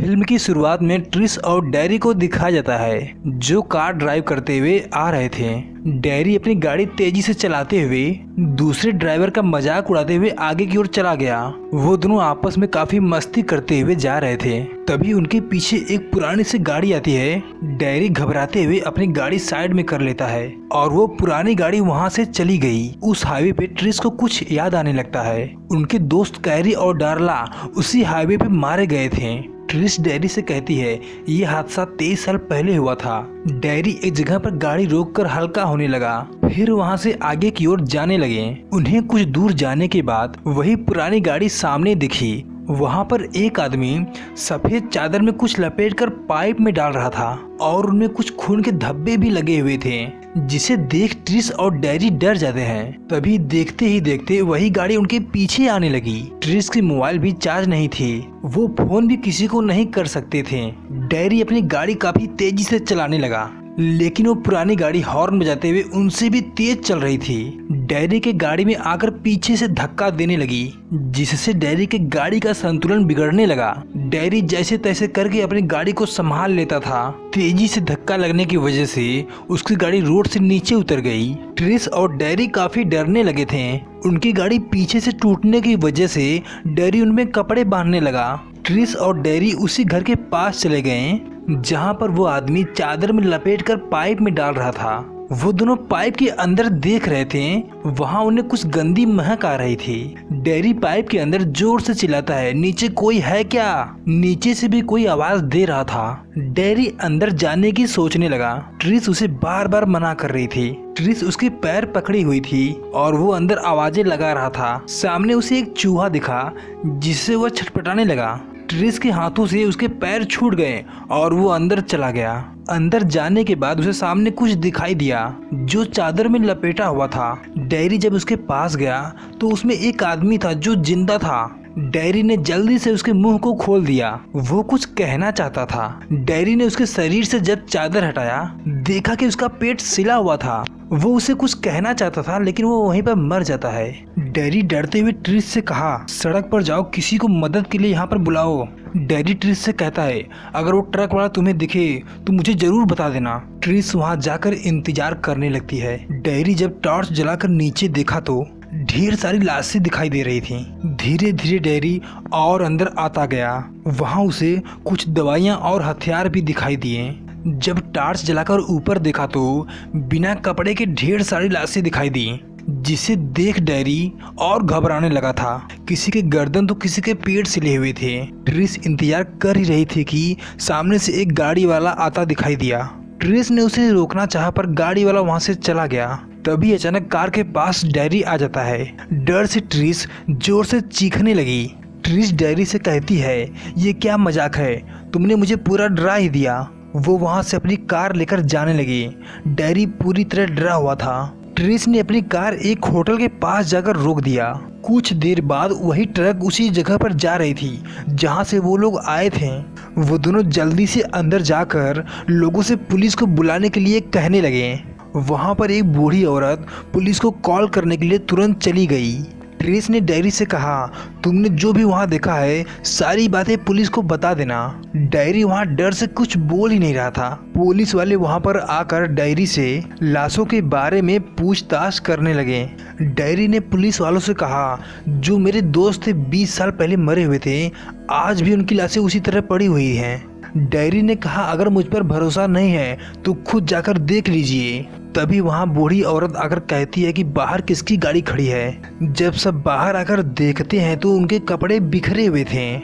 Film की शुरुआत में ट्रिश और डैरी को दिखाया जाता है जो कार ड्राइव करते हुए आ रहे थे। डैरी अपनी गाड़ी तेजी से चलाते हुए दूसरे ड्राइवर का मजाक उड़ाते हुए आगे की ओर चला गया। वो दोनों आपस में काफी मस्ती करते हुए जा रहे थे। तभी उनके पीछे एक पुरानी सी गाड़ी आती है। डैरी घबराते हुए अपनी गाड़ी साइड में कर लेता है और वो पुरानी गाड़ी वहाँ से चली गई। उस हाईवे पे ट्रिश को कुछ याद आने लगता है। उनके दोस्त कैरी और डार्ला उसी हाईवे पे मारे गए थे। ट्रिश डैरी से कहती है ये हादसा 23 साल पहले हुआ था। डैरी एक जगह पर गाड़ी रोककर हल्का होने लगा, फिर वहां से आगे की ओर जाने लगे। उन्हें कुछ दूर जाने के बाद वही पुरानी गाड़ी सामने दिखी। वहां पर एक आदमी सफेद चादर में कुछ लपेटकर पाइप में डाल रहा था और उनमें कुछ खून के धब्बे भी लगे हुए थे, जिसे देख ट्रिश और डैरी डर जाते हैं। तभी देखते ही देखते वही गाड़ी उनके पीछे आने लगी। ट्रिश की मोबाइल भी चार्ज नहीं थी, वो फोन भी किसी को नहीं कर सकते थे। डैरी अपनी गाड़ी काफी तेजी से चलाने लगा, लेकिन वो पुरानी गाड़ी हॉर्न बजाते हुए उनसे भी तेज चल रही थी। डैरी के गाड़ी में आकर पीछे से धक्का देने लगी, जिससे डैरी के गाड़ी का संतुलन बिगड़ने लगा। डैरी जैसे तैसे करके अपनी गाड़ी को संभाल लेता था। तेजी से धक्का लगने की वजह से उसकी गाड़ी रोड से नीचे उतर गई। ट्रिश और डैरी काफी डरने लगे थे। उनकी गाड़ी पीछे से टूटने की वजह से डैरी उनमें कपड़े बांधने लगा। ट्रिश और डैरी उसी घर के पास चले गए जहां पर वो आदमी चादर में लपेटकर पाइप में डाल रहा था। वो दोनों पाइप के अंदर देख रहे थे, वहां उन्हें कुछ गंदी महक आ रही थी। डैरी पाइप के अंदर जोर से चिल्लाता है, नीचे कोई है क्या? नीचे से भी कोई आवाज दे रहा था। डैरी अंदर जाने की सोचने लगा। ट्रिश उसे बार बार मना कर रही थी। ट्रिश उसके पैर पकड़ी हुई थी और वो अंदर आवाजें लगा रहा था। सामने उसे एक चूहा दिखा जिससे वह छटपटाने लगा। ट्रिश के हाथों से उसके पैर छूट गए और वो अंदर चला गया। अंदर जाने के बाद उसे सामने कुछ दिखाई दिया जो चादर में लपेटा हुआ था। डैरी जब उसके पास गया तो उसमें एक आदमी था जो जिंदा था। डैरी ने जल्दी से उसके मुंह को खोल दिया। वो कुछ कहना चाहता था। डैरी ने उसके शरीर से जब चादर हटाया, देखा कि उसका पेट सिला हुआ था। वो उसे कुछ कहना चाहता था लेकिन वो वहीं पर मर जाता है। डैरी डरते हुए ट्रिश से कहा, सड़क पर जाओ, किसी को मदद के लिए यहाँ पर बुलाओ। डैरी ट्रिश से कहता है, अगर वो ट्रक वाला तुम्हें दिखे तो मुझे जरूर बता देना। ट्रिश वहाँ जाकर इंतजार करने लगती है। डैरी जब टॉर्च जलाकर नीचे देखा तो ढेर सारी लाशें दिखाई दे रही थीं। धीरे धीरे डैरी और अंदर आता गया। वहाँ उसे कुछ दवाइयाँ और हथियार भी दिखाई दिए। जब टॉर्च जलाकर ऊपर देखा तो बिना कपड़े के ढेर सारी लाशें दिखाई दी, जिसे देख डैरी और घबराने लगा था। किसी के गर्दन तो किसी के पेट सिले हुए थे। ट्रिश इंतजार कर ही रही थी कि सामने से एक गाड़ी वाला आता दिखाई दिया। ट्रिश ने उसे रोकना चाहा पर गाड़ी वाला वहां से चला गया। तभी अचानक कार के पास डैरी आ जाता है। डर से ट्रिश जोर से चीखने लगी। ट्रिश डैरी से कहती है, ये क्या मजाक है, तुमने मुझे पूरा डरा ही दिया। वो वहां से अपनी कार लेकर जाने लगी। डैरी पूरी तरह डरा हुआ था। ट्रिश ने अपनी कार एक होटल के पास जाकर रोक दिया। कुछ देर बाद वही ट्रक उसी जगह पर जा रही थी जहां से वो लोग आए थे। वो दोनों जल्दी से अंदर जाकर लोगों से पुलिस को बुलाने के लिए कहने लगे। वहां पर एक बूढ़ी औरत पुलिस को कॉल करने के लिए तुरंत चली गई। ट्रिश ने डैरी से कहा, तुमने जो भी वहाँ देखा है सारी बातें पुलिस को बता देना। डैरी वहाँ डर से कुछ बोल ही नहीं रहा था। पुलिस वाले वहाँ पर आकर डैरी से लाशों के बारे में पूछताछ करने लगे। डैरी ने पुलिस वालों से कहा, जो मेरे दोस्त थे 20 साल पहले मरे हुए थे, आज भी उनकी लाशें उसी तरह पड़ी हुई हैं। डैरी ने कहा, अगर मुझ पर भरोसा नहीं है तो खुद जाकर देख लीजिए। तभी वहाँ बूढ़ी औरत आकर कहती है कि बाहर किसकी गाड़ी खड़ी है। जब सब बाहर आकर देखते हैं तो उनके कपड़े बिखरे हुए थे।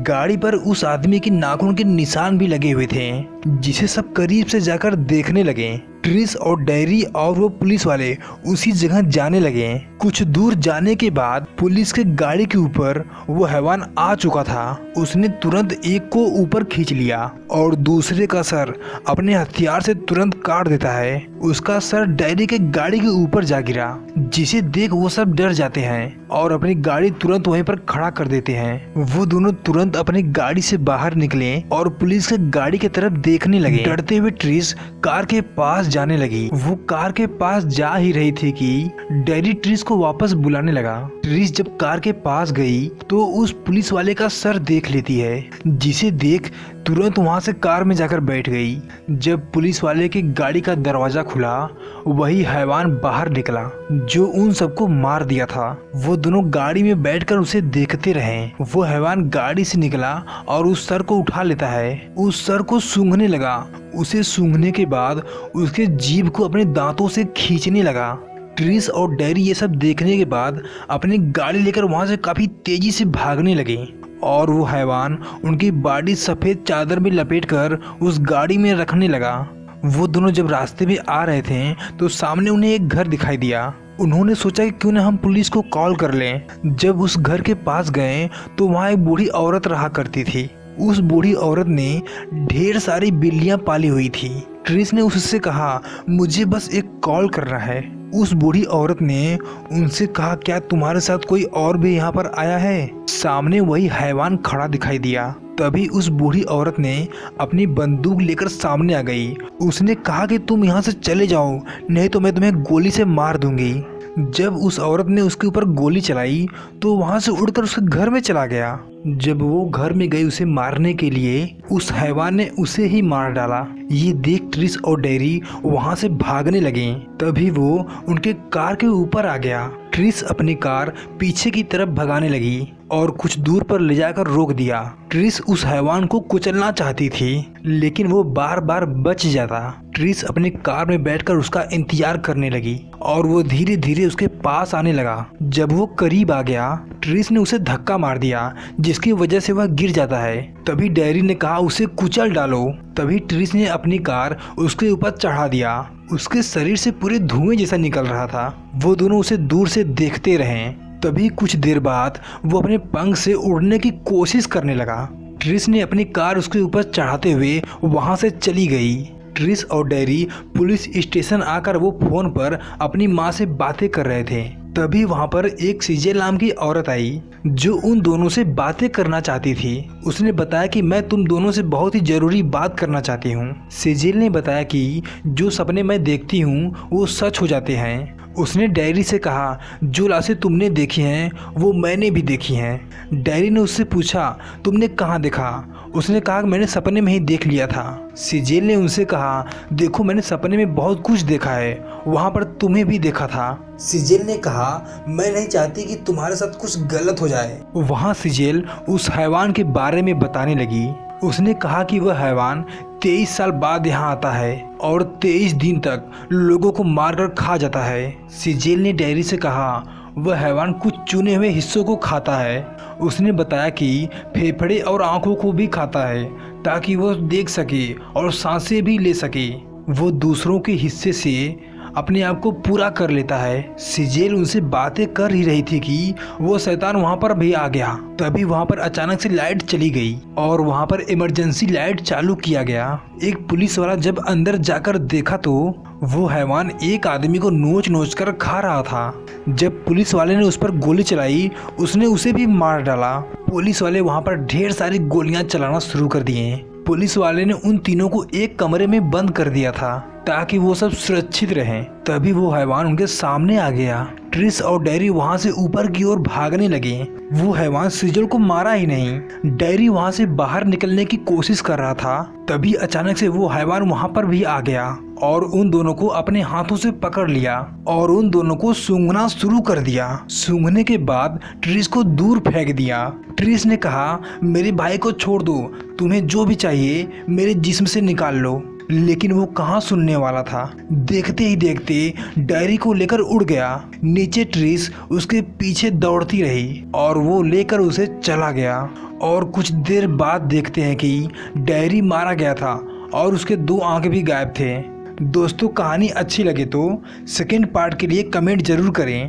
गाड़ी पर उस आदमी की नाखून के निशान भी लगे हुए थे, जिसे सब करीब से जाकर देखने लगे। ट्रिश और डैरी और वो पुलिस वाले उसी जगह जाने लगे। कुछ दूर जाने के बाद पुलिस के गाड़ी के ऊपर वो हैवान आ चुका था। उसने तुरंत एक को ऊपर खींच लिया और दूसरे का सर अपने हथियार से तुरंत काट देता है। उसका सर डैरी के गाड़ी के ऊपर जा गिरा, जिसे देख वो सब डर जाते हैं और अपनी गाड़ी तुरंत वहीं पर खड़ा कर देते हैं। वो दोनों तुरंत अपनी गाड़ी से बाहर निकले और पुलिस के गाड़ी की तरफ देखने लगे। डरते हुए ट्रिश कार के पास जाने लगी। वो कार के पास जा ही रही थी कि डैरी ट्रिश को वापस बुलाने लगा। ट्रिस जब कार के पास गई तो उस पुलिस वाले का सर देख लेती है, जिसे देख तुरंत वहां से कार में जाकर बैठ गई। जब पुलिस वाले की गाड़ी का दरवाजा खुला, वही हैवान बाहर निकला जो उन सबको मार दिया था। वो दोनों गाड़ी में बैठकर उसे देखते रहे। वो हैवान गाड़ी से निकला और उस सर को उठा लेता है। उस सर को सूंघने लगा। उसे सूंघने के बाद उसके जीभ को अपने दांतों से खींचने लगा। ट्रिस और डैरी ये सब देखने के बाद अपनी गाड़ी लेकर वहां से काफी तेजी से भागने लगे और वो हैवान उनकी बॉडी सफेद चादर में लपेटकर उस गाड़ी में रखने लगा। वो दोनों जब रास्ते में आ रहे थे तो सामने उन्हें एक घर दिखाई दिया। उन्होंने सोचा कि क्यों न हम पुलिस को कॉल कर लें। जब उस घर के पास गए तो वहाँ एक बूढ़ी औरत रहा करती थी। उस बूढ़ी औरत ने ढेर सारी बिल्लियां पाली हुई थी। ट्रिस ने उससे कहा, मुझे बस एक कॉल करना है। उस बूढ़ी औरत ने उनसे कहा, क्या तुम्हारे साथ कोई और भी यहाँ पर आया है? सामने वही हैवान खड़ा दिखाई दिया। तभी उस बूढ़ी औरत ने अपनी बंदूक लेकर सामने आ गई। उसने कहा कि तुम यहाँ से चले जाओ, नहीं तो मैं तुम्हें गोली से मार दूंगी। जब उस औरत ने उसके ऊपर गोली चलाई तो वहां से उड़कर उसके घर में चला गया। जब वो घर में गई उसे मारने के लिए, उस हैवान ने उसे ही मार डाला। ये देख ट्रिस और डैरी वहां से भागने लगे। तभी वो उनके कार के ऊपर आ गया। ट्रिस अपनी कार पीछे की तरफ भगाने लगी और कुछ दूर पर ले जाकर रोक दिया। ट्रिस उस हैवान को कुचलना चाहती थी, लेकिन वो बार बार बच जाता। ट्रिस अपनी कार में बैठकर उसका इंतजार करने लगी और वो धीरे धीरे उसके पास आने लगा। जब वो करीब आ गया, ट्रिस ने उसे धक्का मार दिया, जिसकी वजह से वह गिर जाता है। तभी डैरी ने कहा, उसे कुचल डालो। तभी ट्रिस ने अपनी कार उसके ऊपर चढ़ा दिया। उसके शरीर से पूरे धुएं जैसा निकल रहा था। वो दोनों उसे दूर से देखते रहे। तभी कुछ देर बाद वो अपने पंख से उड़ने की कोशिश करने लगा। ट्रिस ने अपनी कार उसके ऊपर चढ़ाते हुए वहां से चली गई। ट्रिस और डैरी पुलिस स्टेशन आकर वो फोन पर अपनी माँ से बातें कर रहे थे। तभी वहां पर एक सिजेल नाम की औरत आई जो उन दोनों से बातें करना चाहती थी। उसने बताया कि मैं तुम दोनों से बहुत ही जरूरी बात करना चाहती हूँ। सिजेल ने बताया कि जो सपने मैं देखती हूँ वो सच हो जाते हैं। उसने डैरी से कहा, जो लाशें तुमने देखी हैं वो मैंने भी देखी हैं। डैरी ने उससे पूछा, तुमने कहाँ देखा? उसने कहा, मैंने सपने में ही देख लिया था। सिजेल ने उनसे कहा, देखो मैंने सपने में बहुत कुछ देखा है, वहाँ पर तुम्हें भी देखा था। सिजेल ने कहा, मैं नहीं चाहती कि तुम्हारे साथ कुछ गलत हो जाए। वहाँ सिजेल उस हैवान के बारे में बताने लगी। उसने कहा कि वह हैवान 23 साल बाद यहाँ आता है और 23 दिन तक लोगों को मारकर खा जाता है। सिजेल ने डैरी से कहा, वह हैवान कुछ चुने हुए हिस्सों को खाता है। उसने बताया कि फेफड़े और आंखों को भी खाता है ताकि वो देख सके और सांसें भी ले सके। वो दूसरों के हिस्से से अपने आप को पूरा कर लेता है। सिजेल उनसे बातें कर ही रही थी कि वो शैतान वहां पर भी आ गया। तभी वहां पर अचानक से लाइट चली गई और वहां पर इमरजेंसी लाइट चालू किया गया। एक पुलिस वाला जब अंदर जाकर देखा तो वो हैवान एक आदमी को नोच नोच कर खा रहा था। जब पुलिस वाले ने उस पर गोली चलाई, उसने उसे भी मार डाला। पुलिस वाले वहां पर ढेर सारी गोलियां चलाना शुरू कर दिए। पुलिस वाले ने उन तीनों को एक कमरे में बंद कर दिया था ताकि वो सब सुरक्षित रहें। तभी वो हैवान उनके सामने आ गया। ट्रिस और डैरी वहां से ऊपर की ओर भागने लगे। वो हैवान सिजेल को मारा ही नहीं। डैरी वहां से बाहर निकलने की कोशिश कर रहा था। तभी अचानक से वो हैवान वहां पर भी आ गया और उन दोनों को अपने हाथों से पकड़ लिया और उन दोनों को सूंघना शुरू कर दिया। सूंघने के बाद ट्रिस को दूर फेंक दिया। ट्रिस ने कहा, मेरे भाई को छोड़ दो, तुम्हें जो भी चाहिए मेरे जिस्म से निकाल लो। लेकिन वो कहाँ सुनने वाला था। देखते ही देखते डैरी को लेकर उड़ गया। नीचे ट्रिस उसके पीछे दौड़ती रही और वो लेकर उसे चला गया। और कुछ देर बाद देखते हैं कि डैरी मारा गया था और उसके 2 आंखें भी गायब थे। दोस्तों, कहानी अच्छी लगे तो सेकंड पार्ट के लिए कमेंट जरूर करें।